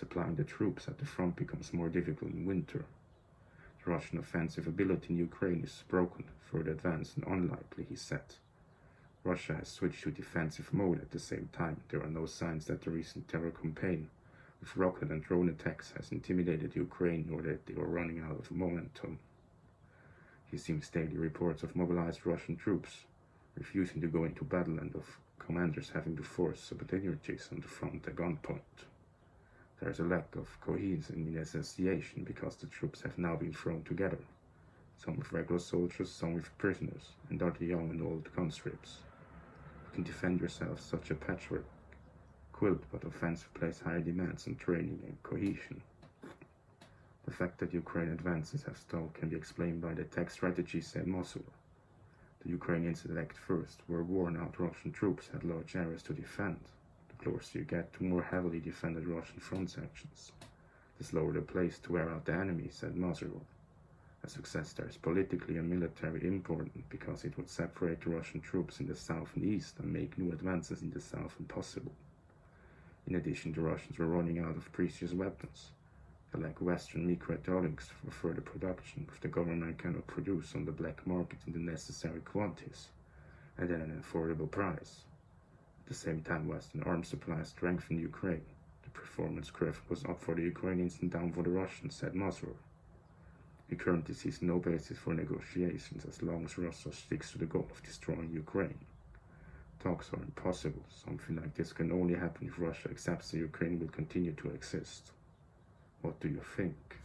Supplying the troops at the front becomes more difficult in winter. The Russian offensive ability in Ukraine is broken, further advanced and unlikely, he said. Russia has switched to defensive mode at the same time. There are no signs that the recent terror campaign with rocket and drone attacks has intimidated Ukraine or that they are running out of momentum. He sees daily reports of mobilized Russian troops refusing to go into battle and of commanders having to force subordinates on the front at gunpoint. There is a lack of cohesion in the association because the troops have now been thrown together, some with regular soldiers, some with prisoners, and other young and old conscripts. You can defend yourself such a patchwork quilt, but offensive place higher demands on training and cohesion. The fact that Ukraine advances have stalled can be explained by the attack strategy, said Mosul. The Ukrainians attacked first, where worn-out Russian troops had large areas to defend. The closer you get to more heavily defended Russian front sections, the slower the place to wear out the enemy, said Mosul. A success there is politically and militarily important because it would separate the Russian troops in the south and east and make new advances in the south impossible. In addition, the Russians were running out of precious weapons. They lack Western microelectronics for further production, which the government cannot produce on the black market in the necessary quantities, and at an affordable price. At the same time, Western arms supplies strengthened Ukraine. The performance curve was up for the Ukrainians and down for the Russians, said Masur. He currently sees no basis for negotiations as long as Russia sticks to the goal of destroying Ukraine. Talks are impossible. Something like this can only happen if Russia accepts that Ukraine will continue to exist. What do you think?